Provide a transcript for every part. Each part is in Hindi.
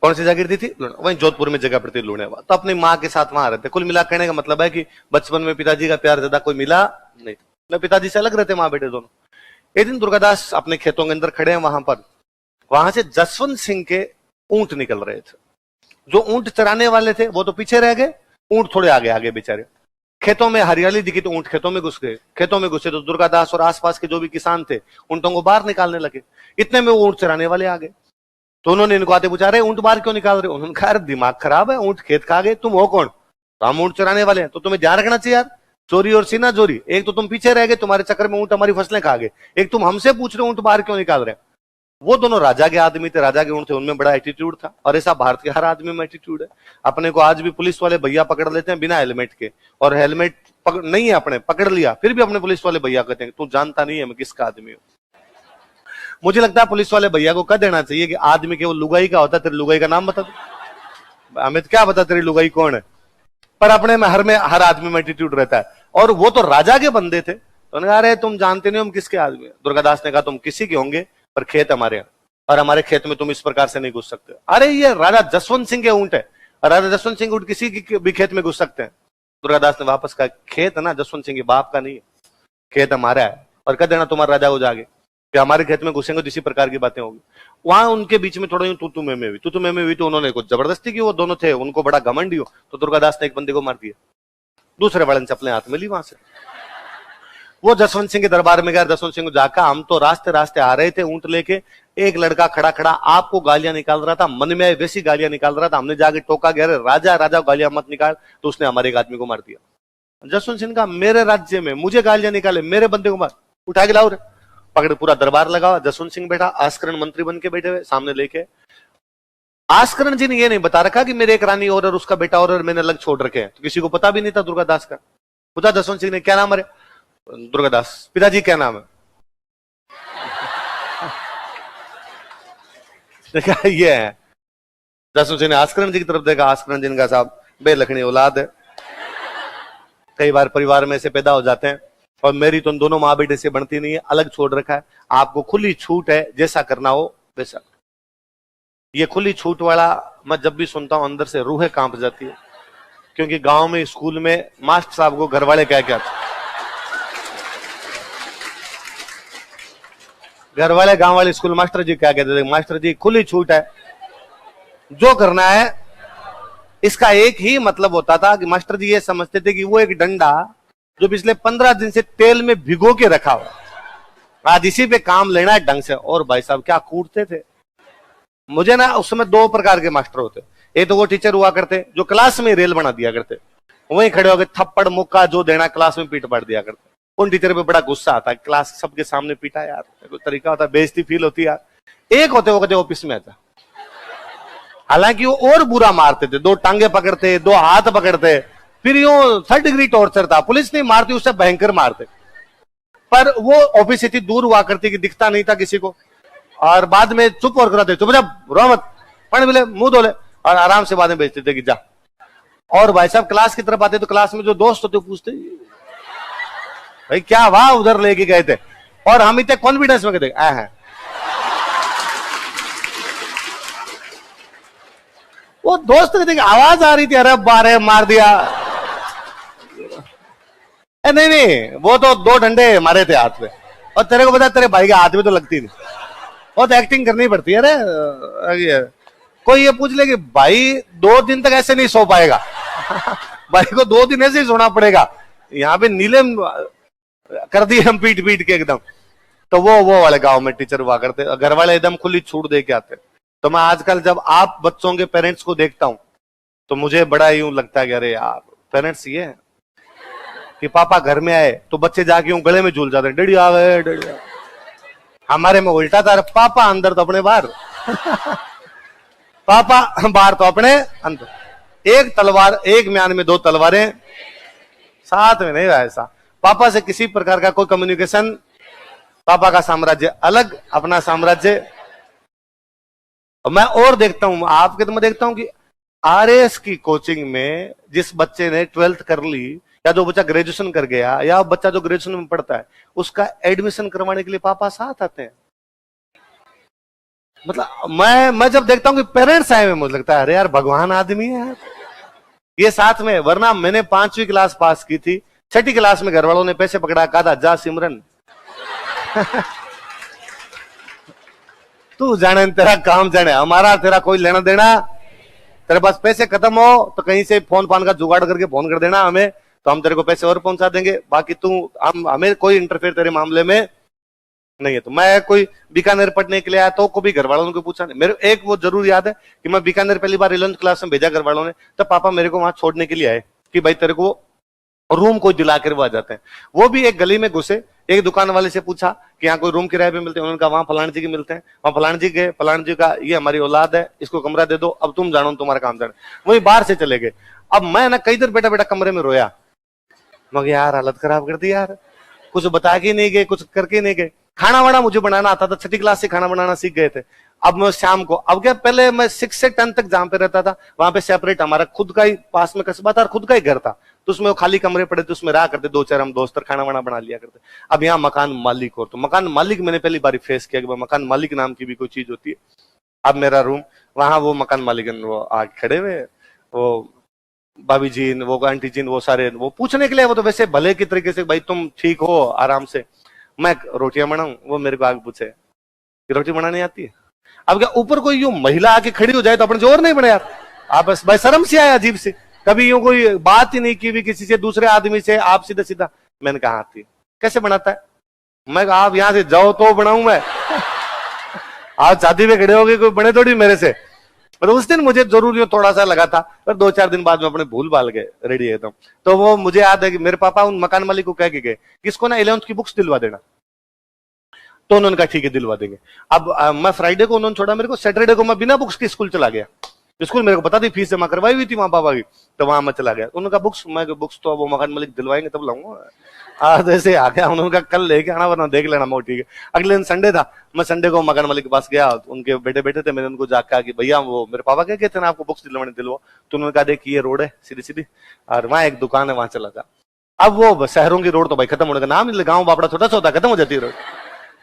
कौन सी जगह दी थी? वहीं जोधपुर में जगह पड़ती लुणेवा। तो अपनी माँ के साथ वहां रहते। कुल मिला कहने का मतलब है कि बचपन में पिताजी का प्यार ज्यादा कोई मिला नहीं था, पिताजी से अलग रहते माँ बेटे दोनों। एक दिन दुर्गादास अपने खेतों के अंदर खड़े हैं वहां पर, वहां से जसवंत सिंह के ऊंट निकल रहे थे। जो ऊंट चराने वाले थे वो तो पीछे रह गए, ऊंट थोड़े आगे आगे बेचारे। खेतों में हरियाली दिखी तो ऊंट खेतों में घुस गए, खेतों में घुसे तो दुर्गादास और आसपास के जो भी किसान थे ऊंटों को बाहर निकालने लगे। इतने में वो ऊंट चराने वाले आ गए। तो उन्होंने इनको आते पूछा, रहे ऊंट बाहर क्यों निकाल रहे हो? उन्होंने कहा, दिमाग खराब है, ऊंट खेत खा गए, तुम हो कौन? तो हम ऊंट चराने वाले हैं। तो तुम्हें ध्यान रखना चाहिए यार, चोरी और सीना चोरी। एक तो तुम पीछे रह गए, तुम्हारे चक्कर में ऊंट हमारी फसलें खा गए, एक तुम हमसे पूछ रहे हो ऊंट बाहर क्यों निकाल रहे हैं। वो दोनों राजा के आदमी थे, राजा के ऊंट थे, उनमें बड़ा एटीट्यूड था। और ऐसा भारत के हर आदमी में एटीट्यूड है। अपने को आज भी पुलिस वाले भैया पकड़ लेते हैं बिना हेलमेट के, और हेलमेट नहीं है अपने, पकड़ लिया फिर भी अपने पुलिस वाले भैया कहते हैं तू जानता नहीं है मैं किसका आदमी हूं। मुझे लगता है पुलिस वाले भैया को कह देना चाहिए कि आदमी केवल लुगाई का होता है, तेरी लुगाई का नाम बता दो, हमें तो क्या बता तेरी लुगाई कौन है। पर अपने में हर आदमी में एटीट्यूड रहता है। और वो तो राजा के बंदे थे, तो उन्होंने कहा, अरे तुम जानते नहीं हम किसके आदमी हैं। दुर्गादास ने कहा, तुम किसी के होंगे पर खेत हमारे हैं, और हमारे खेत में तुम इस प्रकार से नहीं घुस सकते। अरे ये राजा जसवंत सिंह के ऊंट है, और राजा जसवंत सिंह ऊंट किसी की भी खेत में घुस सकते हैं। दुर्गादास ने वापस कहा, खेत ना जसवंत सिंह के बाप का नहीं है, खेत हमारा है, और कह देना तुम्हारा राजा हो जागे कि हमारे खेत में घुसेंगे तो इसी प्रकार की बातें होगी। वहां उनके बीच में थोड़ा तू में हुई, तू में हुई, तो उन्होंने कुछ जबरदस्ती की। वो दोनों थे, उनको बड़ा घमंड हो, तो दुर्गादास ने एक बंदे को मार दिया, दूसरे वाले ने चप्पलें हाथ में ली। वहां से वो जसवंत सिंह के दरबार में गया। जसवंत सिंह को जाकर, हम तो रास्ते रास्ते आ रहे थे ऊंट लेके, एक लड़का खड़ा खड़ा आपको गालियां निकाल रहा था, मन में वैसी गालियां निकाल रहा था, हमने जाके टोका गया, राजा राजा गालियां मत निकाल, तो उसने हमारे एक आदमी को मार दिया। जसवंत सिंह का, मेरे राज्य में मुझे गालियां निकाले, मेरे बंदे को मार, उठा के लाओ रे। पकड़, पूरा दरबार लगा, जसवंत सिंह बैठा, आस्करण मंत्री बन के बैठे हुए सामने लेके। आस्करण जी ने ये नहीं बता रखा कि मेरे एक रानी और उसका बेटा और मैंने अलग छोड़ रखे हैं, तो किसी को पता भी नहीं था दुर्गादास का। पूछा जसवंत सिंह ने, क्या नाम है? दुर्गादास। पिताजी क्या नाम है? देखा ये है। जसवंत सिंह ने आस्करण जी की तरफ देखा। आस्करण जी ने कहा, साहब बेलखनी औलाद है, कई बार परिवार में से पैदा हो जाते हैं, और मेरी तो दोनों माँ बेटे से बनती नहीं है, अलग छोड़ रखा है, आपको खुली छूट है, जैसा करना हो वैसा। ये खुली छूट वाला मैं जब भी सुनता हूं अंदर से रूहें कांप जाती है, क्योंकि गांव में स्कूल में मास्टर साहब को घर वाले क्या क्या, घर वाले गांव वाले स्कूल मास्टर जी क्या कहते थे, मास्टर जी खुली छूट है, जो करना है। इसका एक ही मतलब होता था कि मास्टर जी ये समझते थे कि वो एक डंडा जो पिछले 15 दिन से तेल में भिगो के रखा हुआ, आज इसी पे काम लेना है ढंग से। और भाई साहब क्या कूटते थे मुझे ना। उस समय दो प्रकार के मास्टर होते, एक तो वो टीचर हुआ करते जो क्लास में रेल बना दिया करते, वहीं खड़े होकर थप्पड़ मुक्का जो देना क्लास में पीट पड़ दिया करते। उन टीचर पे बड़ा गुस्सा आता है, क्लास सबके सामने पीटा यार, कोई तरीका होता है, बेइज्जती फील होती है यार। एक होते वो कहते ऑफिस में आता, हालांकि वो और बुरा मारते थे, दो टांगे पकड़ते, दो हाथ पकड़ते, फिर यूं 3rd डिग्री टॉर्चर था। पुलिस नहीं मारती, उससे भयंकर मारते। पर वो ऑफिस इतनी दूर हुआ करती कि दिखता नहीं था किसी को, और बाद में चुप और कराते, चुप जब रो मत, पढ़ मिले मुंह धोले, और आराम से बाद में भेजते थे कि जा। और भाई साहब क्लास की तरफ आते तो क्लास में जो दोस्त होते पूछते, भाई क्या वाह उधर लेके गए थे, और हम इतने कॉन्फिडेंस में कहते हैं। वो दोस्त कहते कि आवाज आ रही थी, अरे बारे मार दिया। नहीं नहीं, वो तो 2 डंडे मारे थे हाथ में, और तेरे को पता तेरे भाई के हाथ में तो लगती नहीं, और तो एक्टिंग करनी पड़ती है। अरे कोई ये पूछ ले कि भाई 2 दिन तक ऐसे नहीं सो पाएगा भाई को 2 दिन ऐसे ही सोना पड़ेगा, यहाँ पे नीले कर दिए हम पीट पीट के एकदम। तो वो वाले गांव में टीचर हुआ करते, घर वाले एकदम खुली छूट दे के आते। तो मैं आजकल जब आप बच्चों के पेरेंट्स को देखता हूं तो मुझे बड़ा यूं लगता है कि अरे यार पेरेंट्स ये है कि पापा घर में आए तो बच्चे जाके यूं गले में झूल जाते हैं, डैडी आ गए, डैडी। हमारे में उल्टा था, पापा अंदर तो अपने बाहर पापा बाहर तो अपने अंदर। एक तलवार, एक म्यान में 2 तलवारें, साथ में नहीं रहा ऐसा। पापा से किसी प्रकार का कोई कम्युनिकेशन, पापा का साम्राज्य अलग, अपना साम्राज्य। मैं और देखता हूं, आपके तो मैं देखता हूं कि आरएएस की कोचिंग में जिस बच्चे ने 12th कर ली, या जो बच्चा ग्रेजुएशन कर गया, या बच्चा जो ग्रेजुएशन में पढ़ता है, उसका एडमिशन करवाने के लिए पापा साथ आते हैं। मतलब मैं जब देखता हूँ कि पेरेंट्स आए हुए, मुझे लगता है अरे यार भगवान आदमी है यार। ये साथ में, वरना मैंने 5वीं क्लास पास की थी, 6ठी क्लास में घर वालों ने पैसे पकड़ा, कहा था जा सिमरन तू जाने तेरा काम जाने, हमारा तेरा कोई लेना देना, तेरे पास पैसे खत्म हो तो कहीं से फोन फान का जुगाड़ करके फोन कर देना हमें, तो हम तेरे को पैसे और पहुंचा देंगे, बाकी तू हमें कोई इंटरफेयर तेरे मामले में नहीं है। तो मैं कोई बीकानेर पढ़ने के लिए आया तो को भी घर वालों को पूछा नहीं। मेरे एक वो जरूर याद है कि मैं बीकानेर पहली बार 11th क्लास में भेजा घर वालों ने, तब पापा मेरे को वहां छोड़ने के लिए आए कि भाई तेरे को रूम कोई दिला कर वो आ जाते हैं। वो भी एक गली में घुसे, एक दुकान वाले से पूछा कि यहाँ कोई रूम किराए पे मिलते हैं, उन्होंने कहा वहां फलान जी के मिलते हैं। वहां फलान जी गए, फलान जी का ये हमारी औलाद है, इसको कमरा दे दो, अब तुम जानो तुम्हारा काम जाने। वही बाहर से चले गए। अब मैं ना कई देर बेटा बेटा कमरे में रोया, मगर यार हालत खराब कर दी यार, कुछ बता के नहीं गए, कुछ करके नहीं गए। खाना वाना मुझे बनाना आता था, 6ठी क्लास से खाना बनाना सीख गए थे। अब मैं शाम को, अब क्या पहले मैं 6 से 10 तक जहां पे रहता था वहां पे सेपरेट हमारा खुद का ही पास में कस्बा था और खुद का ही घर था, तो उसमें वो खाली कमरे पड़े थे, उसमें रहा करते 2-4 हम दोस्त, खाना वाना बना लिया करते। अब यहाँ मकान मालिक, और तो मकान मालिक मैंने पहली बार फेस किया कि मकान मालिक नाम की भी कोई चीज होती है। अब मेरा रूम वहां, वो मकान मालिक वो आगे खड़े हुए, वो भाभी जी वो आंटी जी वो सारे वो पूछने के लिए, वो तो वैसे भले की तरीके से भाई तुम ठीक हो आराम से, मैं रोटियां बनाऊं, वो मेरे को आगे पूछे कि रोटी बनानी आती है। अब क्या ऊपर कोई यूं महिला आके खड़ी हो जाए तो अपन जोर नहीं बने यार, आप बस भाई शर्म से आया अजीब से, कभी यूं कोई बात ही नहीं की भी किसी से, दूसरे आदमी से, आप सीधा सीधा। मैंने कहा आती है, कैसे बनाता है? मैं कहा आप यहां से जाओ तो बनाऊं मैं आप शादी में खड़े हो गए, कोई बने थोड़ी मेरे से। पर उस दिन मुझे जरूर थोड़ा सा लगा था, पर 2-4 दिन बाद में अपने भूल भाल गए रेडी एकदम। तो वो मुझे याद है कि मेरे पापा उन मकान मालिक को कह के गए कि इसको ना 11th की बुक्स दिलवा देना, तो उन्होंने कहा ठीक है दिलवा देंगे। अब मैं फ्राइडे को उन्होंने छोड़ा मेरे को, सैटरडे को मैं बिना बुक्स के स्कूल चला गया। स्कूल मेरे को पता थी, फीस जमा करवाई हुई थी वहां पापा की, तो वहां मैं चला गया। उन्होंने कहा बुक्स, मैं बुक्स तो वो मकान मालिक दिलवाएंगे तब लाऊंगा। आज ऐसे आ गया, उन्होंने कहा कल लेके आना वरना देख लेना। मैं ठीक है। अगले दिन संडे था, मैं संडे को मकान मालिक के पास गया, उनके बेटे बैठे थे, मैंने उनको जाकर कहा कि भैया वो मेरे पापा क्या कहते हैं आपको बुक्स दिलवाने, दिलवा। तो उन्होंने कहा देखिए ये रोड है सीधी सीधी, और वहां एक दुकान है, वहां चला जा। अब वो शहरों की रोड तो भाई खत्म होने का नाम, गाँव बापड़ा छोटा सा होता, खत्म हो जाती है रोड।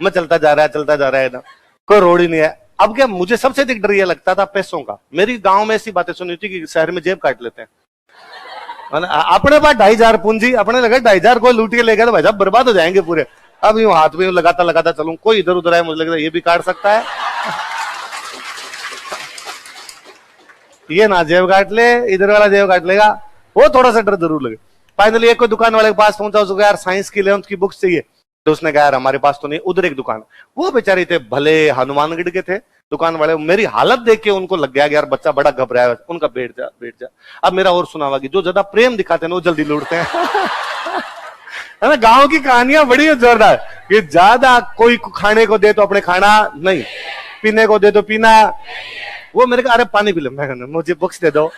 मैं चलता जा रहा है ना, कोई रोड ही नहीं है। अब क्या मुझे सबसे अधिक डर ये लगता था पैसों का। मेरी गांव में ऐसी बातें सुनी थी कि शहर में जेब काट लेते हैं, अपने पास 2,500 पूंजी, अपने लगा 2,500 को लूट के ले गए तो भाई साहब बर्बाद हो जाएंगे पूरे। अब यूं हाथ में लगाता लगाता चलूं, कोई इधर उधर आए, मुझे लगता है ये भी काट सकता है, ये ना जेब काट ले, इधर वाला जेब काट लेगा, वो थोड़ा सा डर जरूर लगे। फाइनली एक कोई दुकान वाले के पास पहुंचा, उसको यार साइंस की 11th की बुक्स चाहिए, तो उसने कहा यार हमारे पास तो नहीं। उधर एक दुकान, वो बेचारे थे भले हनुमानगढ़ के थे दुकान वाले, मेरी हालत देख के उनको लग गया कि यार बच्चा बड़ा घबराया है, उनका बैठ जा बैठ जा। अब मेरा और सुनावा कि जो ज्यादा प्रेम दिखाते हैं वो जल्दी लूटते हैं है ना, गांव की कहानियां बड़ी जोरदार कि ज्यादा कोई खाने को दे तो अपने खाना नहीं, पीने को दे तो पीना। वो मेरे को अरे पानी पी ले, मैं मुझे बुक्स दे दो,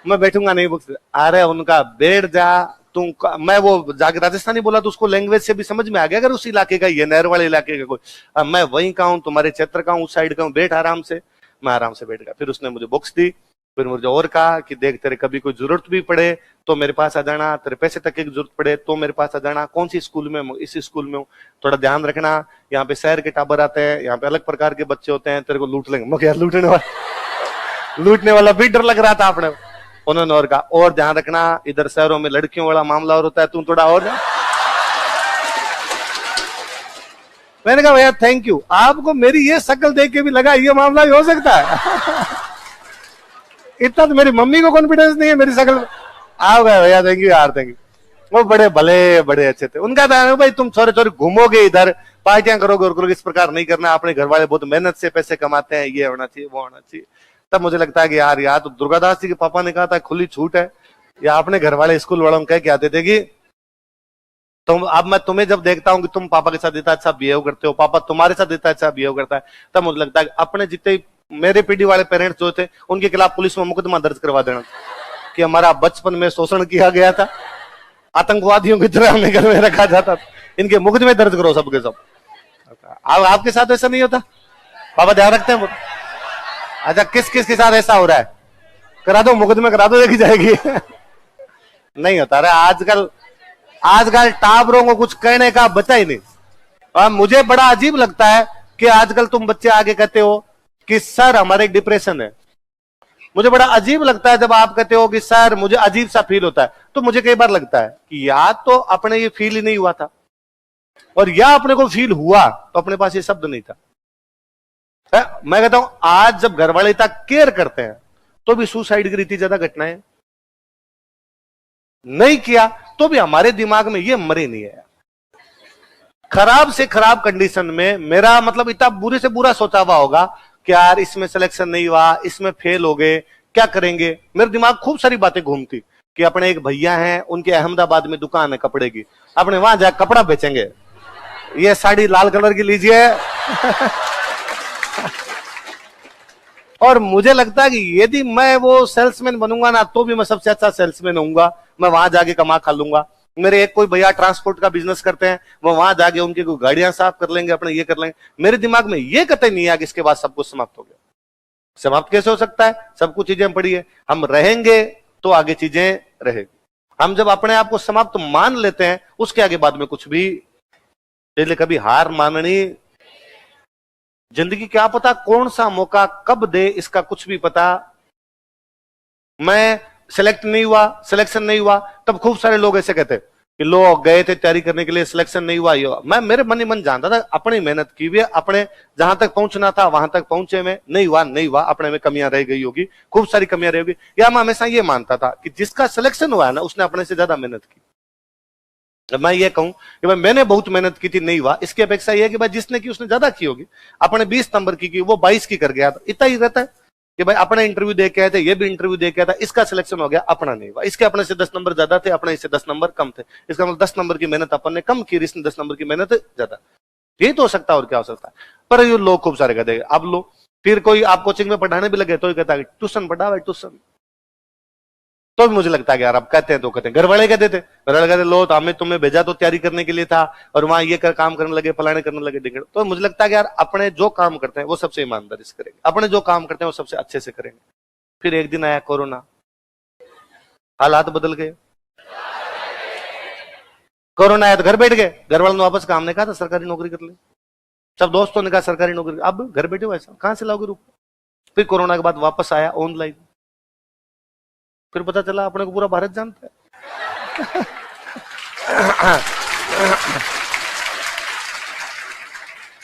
मैं बैठूंगा नहीं बुक्स। अरे उनका बैठ जा तुम, मैं वो जाके राजस्थानी बोला तो उसको लैंग्वेज से भी समझ में आ गया अगर उस इलाके का, ये नहर वाले इलाके का कोई। मैं वहीं का हूं, तुम्हारे क्षेत्र का हूं, उस साइड का हूं, बैठ आराम से। मैं आराम से बैठ गया। फिर उसने मुझे बुक्स दी, फिर मुझे और कहा कि देख तेरे कभी कोई जरूरत भी पड़े तो मेरे पास आ जाना, तेरे पैसे तक की जरूरत पड़े तो मेरे पास आ जाना। कौन सी स्कूल में? इसी स्कूल में हूँ, थोड़ा ध्यान रखना, यहाँ पे शहर के टाबर आते हैं, यहाँ पे अलग प्रकार के बच्चे होते हैं, तेरे को लूट लेंगे। मैं यार लूटने वाला भी डर लग रहा था अपने। उन्होंने और कहा और ध्यान रखना, इधर शहरों में लड़कियों वाला मामला और होता है, तुम थोड़ा और। मैंने कहा भैया थैंक यू, आपको मेरी ये शक्ल देख के भी लगा ये मामला भी हो सकता है इतना तो मेरी मम्मी को कॉन्फिडेंस नहीं है मेरी शक्ल। आओ गए भैया, थैंक यू यार, थैंक यू। वो बड़े भले बड़े अच्छे थे। उनका था भाई तुम छोरे छोरे घूमोगे इधर, पार्टियां करोगे और करोगे, इस प्रकार नहीं करना, अपने घर वाले बहुत मेहनत से पैसे कमाते हैं, ये होना चाहिए वो होना चाहिए। तब मुझे लगता है कि यार या तो दुर्गादास जी के पापा ने कहा था खुली छूट है, या अपने घर वाले स्कूल वालों कह के आते थे कि तुम, अब मैं तुम्हें जब देखता हूं कि तुम पापा के साथ इतना अच्छा बिहेव करते हो, पापा तुम्हारे साथ इतना अच्छा बिहेव करता है, तब मुझे लगता है कि अपने जितने मेरे पीढ़ी वाले पेरेंट्स जो थे उनके खिलाफ पुलिस में मुकदमा दर्ज करवा देना कि हमारा बचपन में शोषण किया गया था, आतंकवादियों की तरह हमें घर में रखा जाता, इनके मुकदमे दर्ज करो सबके सब। आपके साथ ऐसा नहीं होता? पापा ध्यान रखते हैं? अच्छा किस किस के साथ ऐसा हो रहा है? करा दो मुकदमे, करा दो, देखी जाएगी नहीं होता। अरे आजकल टाबरों को कुछ कहने का बचा ही नहीं। और मुझे बड़ा अजीब लगता है कि आजकल तुम बच्चे आगे कहते हो कि सर हमारे एक डिप्रेशन है। मुझे बड़ा अजीब लगता है जब आप कहते हो कि सर मुझे अजीब सा फील होता है, तो मुझे कई बार लगता है कि या तो अपने ये फील ही नहीं हुआ था, और या अपने को फील हुआ तो अपने पास ये शब्द नहीं था। मैं कहता हूं आज जब घर वाले इतना केयर करते हैं तो भी सुसाइड की इतनी ज्यादा घटनाएं नहीं किया तो भी हमारे दिमाग में ये मरे नहीं है। खराब से खराब कंडीशन में मेरा मतलब इतना बुरे से बुरा सोचा हुआ होगा कि यार इसमें सिलेक्शन नहीं हुआ, इसमें फेल हो गए, क्या करेंगे। मेरे दिमाग खूब सारी बातें घूमती कि अपने एक भैया हैं, उनके अहमदाबाद में दुकान है कपड़े की, अपने वहां जाकर कपड़ा बेचेंगे, ये साड़ी लाल कलर की लीजिए। और मुझे लगता है कि यदि मैं वो सेल्समैन बनूंगा ना तो भी मैं सबसे अच्छा सेल्समैन होऊंगा, मैं वहां जाके कमा खा लूंगा। मेरे एक कोई भैया ट्रांसपोर्ट का बिजनेस करते हैं, वो वहां जाके उनकी कोई गाड़ियां साफ कर लेंगे, अपने ये कर लेंगे। मेरे दिमाग में ये कतई नहीं है कि इसके बाद सब कुछ समाप्त हो गया। समाप्त कैसे हो सकता है? सब कुछ चीजें पड़ी है, हम रहेंगे तो आगे चीजें रहेगी। हम जब अपने आप को समाप्त मान लेते हैं उसके आगे बाद में कुछ भी, इसलिए कभी हार माननी, जिंदगी क्या पता कौन सा मौका कब दे, इसका कुछ भी पता। मैं सिलेक्ट नहीं हुआ, सिलेक्शन नहीं हुआ, तब खूब सारे लोग ऐसे कहते कि लोग गए थे तैयारी करने के लिए, सिलेक्शन नहीं हुआ, ये हुआ। मैं मेरे मन ही मन जानता था अपनी मेहनत की हुई, अपने जहां तक पहुंचना था वहां तक पहुंचे में, नहीं हुआ नहीं हुआ, अपने में कमियां रह गई होगी, खूब सारी कमियां रह होगी। या मैं हमेशा ये मानता था कि जिसका सिलेक्शन हुआ है ना उसने अपने से ज्यादा मेहनत की। जब मैं ये कहूं कि भाई मैंने बहुत मेहनत की थी, नहीं हुआ, इसकी अपेक्षा यह है कि भाई जिसने की उसने ज्यादा की होगी। अपने 20 नंबर की वो 22 की कर गया, तो इतना ही रहता है कि भाई अपना इंटरव्यू दे के आए थे, ये भी इंटरव्यू दे के आया था, इसका सिलेक्शन हो गया, अपना नहीं हुआ। इसके अपने से 10 नंबर ज्यादा थे, अपने इससे 10 नंबर कम थे, इसका मतलब 10 नंबर की मेहनत अपन ने कम की, इसने 10 नंबर की मेहनत ज्यादा। यही तो हो सकता है, और क्या हो सकता है। पर ये लोग खूब सारे कहते हैं। अब लो फिर कोई आप कोचिंग में पढ़ाने भी लगे तो कहता है ट्यूशन पढ़ा भाई, ट्यूशन। तो भी मुझे लगता है कि यार अब कहते हैं तो कहते हैं, घर वाले कहते थे, घर वाले कहते लो तो हमें तुम्हें भेजा तो तैयारी करने के लिए था, और वहां ये काम करने लगे, फलाने करने लगे, डिगड़। तो मुझे लगता है कि यार अपने जो काम करते हैं वो सबसे ईमानदारी से करेंगे, अपने जो काम करते हैं वो सबसे अच्छे से करेंगे। फिर एक दिन आया कोरोना, हालात बदल गए। कोरोना आया तो घर बैठ गए, घर वालों ने वापस काम ने कहा था सरकारी नौकरी कर ले, सब दोस्तों ने कहा सरकारी नौकरी, अब घर बैठे हो, ऐसा कहां से लाओगे रुपये। फिर कोरोना के बाद वापस आया ऑनलाइन, फिर पता चला अपने को पूरा भारत जानता है।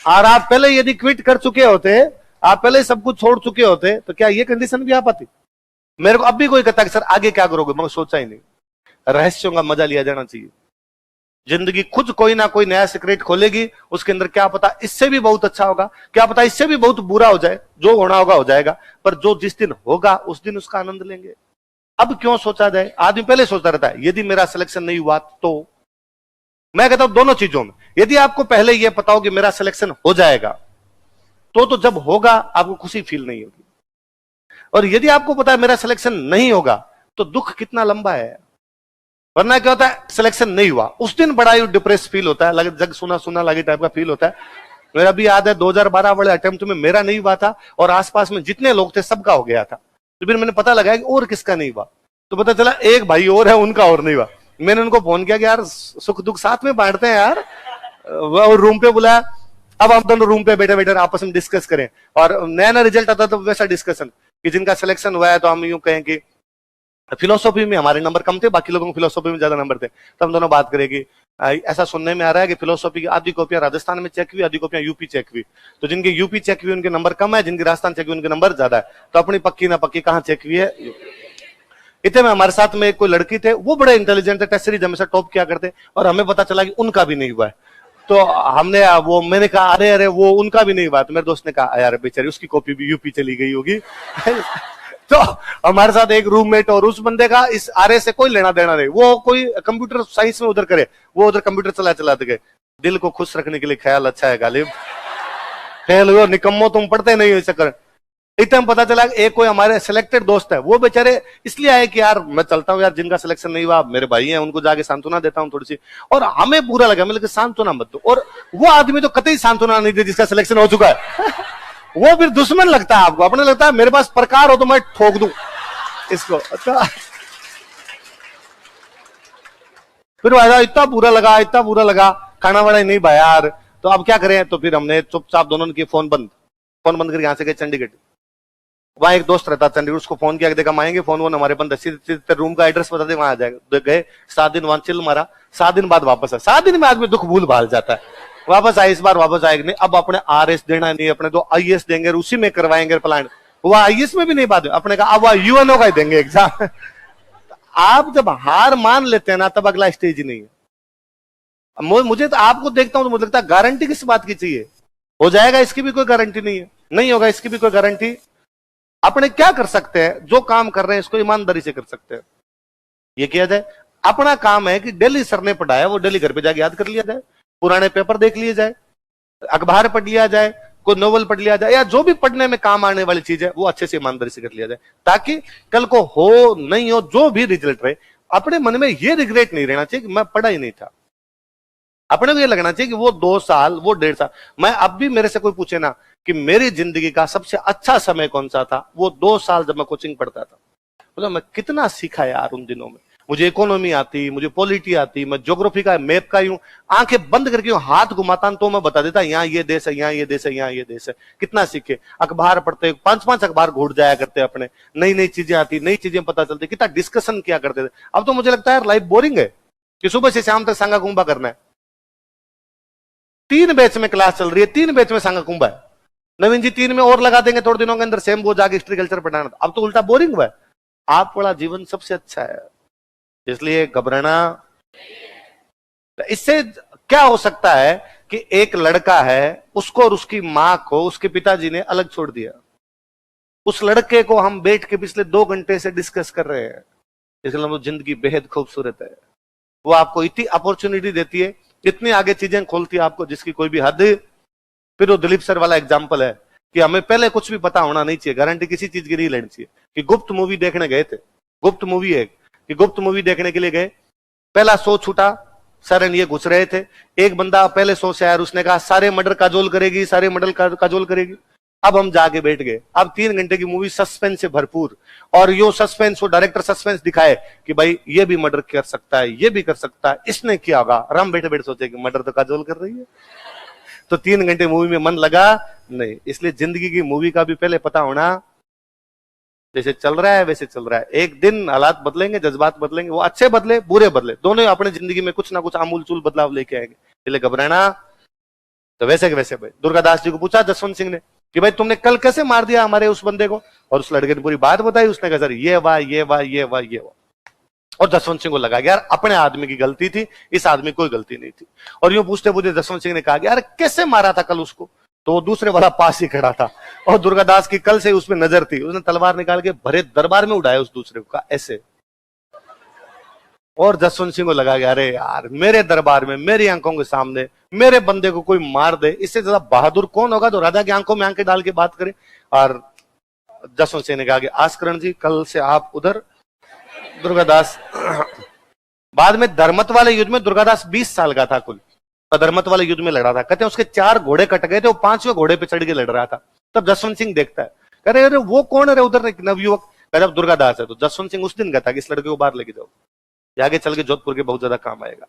और आप पहले यदि क्विट कर चुके होते, आप पहले सब कुछ छोड़ चुके होते, तो क्या ये कंडीशन भी आ पाती। मेरे को अब भी कोई कहता कि सर आगे क्या करोगे, मैं सोचा ही नहीं। रहस्यों का मजा लिया जाना चाहिए। जिंदगी खुद कोई ना कोई नया सीक्रेट खोलेगी, उसके अंदर क्या पता इससे भी बहुत अच्छा होगा, क्या पता इससे भी बहुत बुरा हो जाए। जो होना होगा हो जाएगा, पर जो जिस दिन होगा उस दिन उसका आनंद लेंगे। अब क्यों सोचा जाए, आदमी पहले सोचता रहता है यदि मेरा सिलेक्शन नहीं हुआ तो। मैं कहता हूं दोनों चीजों में, यदि आपको पहले यह पता हो कि मेरा सिलेक्शन हो जाएगा तो जब होगा आपको खुशी फील नहीं होगी, और यदि आपको पता है मेरा सिलेक्शन नहीं होगा तो दुख कितना लंबा है। वरना क्या होता है, सिलेक्शन नहीं हुआ उस दिन बड़ा ही डिप्रेस फील होता है, जग सुना सुना लगे टाइप का फील होता है। मेरा भी याद है 2012 वाले अटेम्प्ट में मेरा नहीं हुआ था, और आसपास में जितने लोग थे सबका हो गया था। तो फिर मैंने पता लगाया कि और किसका नहीं हुआ, तो पता चला एक भाई और है उनका और नहीं हुआ। मैंने उनको फोन किया कि यार सुख दुख साथ में बांटते हैं यार, और रूम पे बुलाया। अब हम दोनों रूम पे बैठे बैठे आपस में डिस्कस करें, और नया नया रिजल्ट आता तो वैसा डिस्कशन कि जिनका सिलेक्शन हुआ है तो हम यूं कहें कि फिलोसॉफी में हमारे नंबर कम थे, बाकी लोगों को फिलोसॉफी में ज्यादा नंबर थे। तो हम दोनों बात करेंगे, ऐसा सुनने में आ रहा है कि फिलोसॉफी की आधी कॉपियां राजस्थान में चेक हुई, आधी कॉपियां यूपी चेक हुई। तो जिनके यूपी चेक हुई उनके नंबर कम है, जिनके राजस्थान चेक हुई उनके नंबर ज्यादा है। तो अपनी पक्की ना पक्की कहां चेक हुई है। इतने में हमारे साथ में कोई लड़की थे, वो बड़े इंटेलिजेंट थे, टेस्ट सीरीज हमेशा टॉप किया करते, और हमें पता चला कि उनका भी नहीं हुआ है। तो हमने मैंने कहा अरे अरे वो उनका भी नहीं हुआ। तो मेरे दोस्त ने कहा यार बेचारी उसकी कॉपी भी यूपी चली गई होगी। तो हमारे साथ एक रूममेट, और उस बंदे का इस आरे से कोई लेना देना नहीं, वो कोई कंप्यूटर साइंस में उधर करे, वो उधर कंप्यूटर चलाते गए। दिल को खुश रखने के लिए ख्याल अच्छा है गालिब, फेल हुए निकम्मो तुम पढ़ते नहीं हो ऐसा कर। इतना पता चला एक कोई हमारे सिलेक्टेड दोस्त है, वो बेचारे इसलिए आए कि यार मैं चलता हूँ यार, जिनका सिलेक्शन नहीं हुआ मेरे भाई हैं, उनको जाके सांत्वना देता हूँ थोड़ी सी। और हमें बुरा लगा, मैं सांत्वना मत दो। और वो आदमी तो कतई सांत्वना नहीं दे जिसका सिलेक्शन हो चुका है। वो फिर दुश्मन लगता है आपको, अपने लगता है मेरे पास प्रकार हो तो मैं ठोक दूं इसको। अच्छा फिर भाई इतना बुरा लगा, खाना वाना नहीं भाई यार, तो अब क्या करें। तो फिर हमने चुपचाप दोनों ने किए फोन बंद, फोन बंद करके यहाँ से गए चंडीगढ़। वहां एक दोस्त रहता चंडीगढ़, उसको फोन किया, देखा आएंगे, फोन वो हमारे बंद, रूम का एड्रेस बता दे, वहां आ जाएगा। गए 7 दिन वहां चिल मारा, 7 दिन बाद वापस आया। 7 दिन में आदमी दुख भूल भाल जाता है। वापस आए, इस बार वापस आएगा नहीं, अब अपने RS देना नहीं, अपने तो IAS देंगे, उसी में करवाएंगे प्लान। वो IAS में भी नहीं बात, अपने कहा अब UNO का ही देंगे एग्जाम। आप जब हार मान लेते हैं ना, तब अगला स्टेज ही नहीं है। मुझे तो आपको देखता हूं तो मुझे लगता है गारंटी किस बात की चाहिए, हो जाएगा इसकी भी कोई गारंटी नहीं है, नहीं होगा इसकी भी कोई गारंटी। अपने क्या कर सकते हैं, जो काम कर रहे हैं इसको ईमानदारी से कर सकते हैं, ये किया जाए। अपना काम है कि डेली सर ने पढ़ाया वो डेली घर पे जाके याद कर लिया जाए, पुराने पेपर देख लिए जाए, अखबार पढ़ लिया जाए, कोई नोवेल पढ़ लिया जाए, या जो भी पढ़ने में काम आने वाली चीज है वो अच्छे से ईमानदारी से कर लिया जाए, ताकि कल को हो नहीं हो जो भी रिजल्ट रहे, अपने मन में ये रिग्रेट नहीं रहना चाहिए कि मैं पढ़ा ही नहीं था। अपने को ये लगना चाहिए कि वो 2 साल, वो 1.5 साल, मैं अब भी, मेरे से कोई पूछे ना कि मेरी जिंदगी का सबसे अच्छा समय कौन सा था, वो 2 साल जब मैं कोचिंग पढ़ता था। मतलब मैं कितना सीखा यार उन दिनों में। मुझे इकोनॉमी आती, मुझे पॉलिटी आती, मैं ज्योग्राफी का, मैप का यूं आंखें बंद करके हाथ घुमाता तो मैं बता देता यहाँ ये देश है, यहाँ ये देश है, यहाँ ये देश है। कितना सीखे, अखबार पढ़ते, 5-5 अखबार घूट जाया करते अपने, नई नई चीजें आती, नई चीजें पता चलती, कितना डिस्कशन किया करते थे। अब तो मुझे लगता है लाइफ बोरिंग है कि सुबह से शाम तक सांगा कुंभा करना है। 3 बैच में क्लास चल रही है, 3 बैच में सांगा कुंभा है। नवीन जी 3 में और लगा देंगे थोड़े दिनों के अंदर, सेम वो जाके हिस्ट्री पढ़ाना। अब तो उल्टा बोरिंग हुआ है। आप वाला जीवन सबसे अच्छा है, इसलिए घबराना। इससे क्या हो सकता है कि एक लड़का है, उसको और उसकी मां को उसके पिताजी ने अलग छोड़ दिया। उस लड़के को हम बैठ के पिछले 2 घंटे से डिस्कस कर रहे हैं, इसलिए वो जिंदगी बेहद खूबसूरत है। वो आपको इतनी अपॉर्चुनिटी देती है, इतनी आगे चीजें खोलती है आपको जिसकी कोई भी हद। फिर वो दिलीप सर वाला एग्जाम्पल है कि हमें पहले कुछ भी पता होना नहीं चाहिए, गारंटी किसी चीज की नहीं लेनी चाहिए। कि गुप्त मूवी देखने गए थे, गुप्त मूवी है कि गुप्त मूवी देखने के लिए गए, पहला शो छूटा, सर ये घुस रहे थे, एक बंदा पहले शो से आया, उसने कहा सारे मर्डर काजोल करेगी, सारे मर्डर काजोल करेगी। अब हम जाके बैठ गए, अब 3 घंटे की मूवी सस्पेंस से भरपूर, और यो सस्पेंस, वो डायरेक्टर सस्पेंस दिखाए कि भाई ये भी मर्डर कर सकता है, ये भी कर सकता है, इसने किया होगा। और हम बैठे बैठे सोचे कि मर्डर तो काजोल कर रही है। तो 3 घंटे मूवी में मन लगा नहीं। इसलिए जिंदगी की मूवी का भी पहले पता होना, जैसे चल रहा है वैसे चल रहा है। एक दिन हालात बदलेंगे, जज्बात बदलेंगे, वो अच्छे बदले बुरे बदले, दोनों अपने जिंदगी में कुछ ना कुछ आमूल चूल बदलाव लेके आएंगे। इसलिए घबराना तो वैसे के वैसे। भाई दुर्गादास जी को पूछा जसवंत सिंह ने कि भाई तुमने कल कैसे मार दिया हमारे उस बंदे को, और उस लड़के ने पूरी बात बताई। उसने कहा सर ये वाह ये वाह ये वाह ये वाह। और जसवंत सिंह को लगा यार अपने आदमी की गलती थी, इस आदमी की कोई गलती नहीं थी। और यूं पूछते पूछते जसवंत सिंह ने कहा यार कैसे मारा था कल उसको, तो दूसरे वाला पास ही खड़ा था, और दुर्गादास की कल से उसमें नजर थी। उसने तलवार निकाल के भरे दरबार में उड़ाया उस दूसरे को, कहा ऐसे। और जसवंत सिंह को लगा कि अरे यार मेरे दरबार में, मेरी आंखों के सामने मेरे बंदे को कोई मार दे, इससे ज्यादा बहादुर कौन होगा जो राजा की आंखों में आंखें डाल के बात करे। और जसवंत सिंह ने कहा कि आस्करण जी कल से आप उधर। दुर्गादास बाद में धर्मत वाले युद्ध में दुर्गादास 20 साल का था कुल, धर्मत वाले युद्ध में लड़ा था। कहते हैं उसके 4 घोड़े कट गए थे, वो 5वें घोड़े पे चढ़ के लड़ रहा था। तब जसवंत सिंह देखता है, कह रहे अरे वो कौन है उधर नवयुवक, जब दुर्गादास है। तो जसवंत सिंह उस दिन कहता है कि इस लड़के को बाहर लेके जाओ, आगे चल के जोधपुर के बहुत ज्यादा काम आएगा।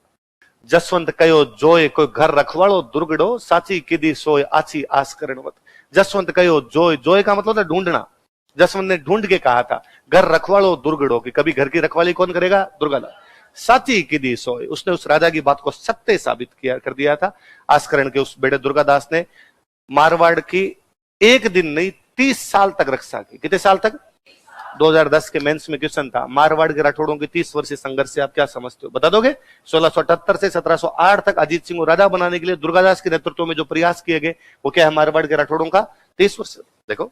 जसवंत कहो जोय कोई घर रखवाड़ो दुर्गड़ो, साची किदी सोय आची आस्करणवत। जसवंत कहो जोय, जोय का मतलब था ढूंढना। जसवंत ने ढूंढ के कहा था घर रखवाड़ो दुर्गड़ो, कि कभी घर की रखवाली कौन करेगा, दुर्गादास। साची किदी सोय, उसने उस राजा की बात को सत्य साबित किया कर दिया था। आस्करण के उस बेटे दुर्गादास ने मारवाड़ की 1 दिन नहीं 30 साल तक रक्षा की। कितने साल तक? 2010 के मेंस में क्वेश्चन था, मारवाड़ के राठौड़ों की 30 वर्षीय संघर्ष से आप क्या समझते हो, बता दोगे? 1678 से 1708 तक अजीत सिंह को राजा बनाने के लिए दुर्गादास के नेतृत्व में जो प्रयास किए गए वो क्या है, मारवाड़ के राठौड़ों का 30 वर्ष। देखो